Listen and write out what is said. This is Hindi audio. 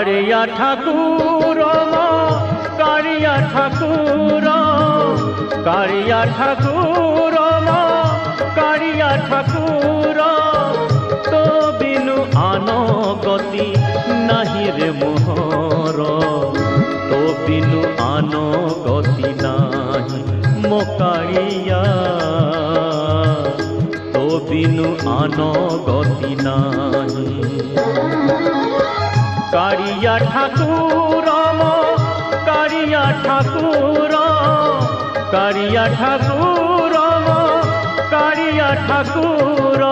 कारिया ठाकुर कारिया ठाकुर कारिया ठाकुर कारिया ठाकुर तो बिनु आनो गति नाही रे मोहर तो बिनु आनो गति नाही मो कारिया तो बिनु आनो गति नाही कारिया ठाकुर कारिया ठाकुर कारिया ठाकुर कारिया ठाकुर।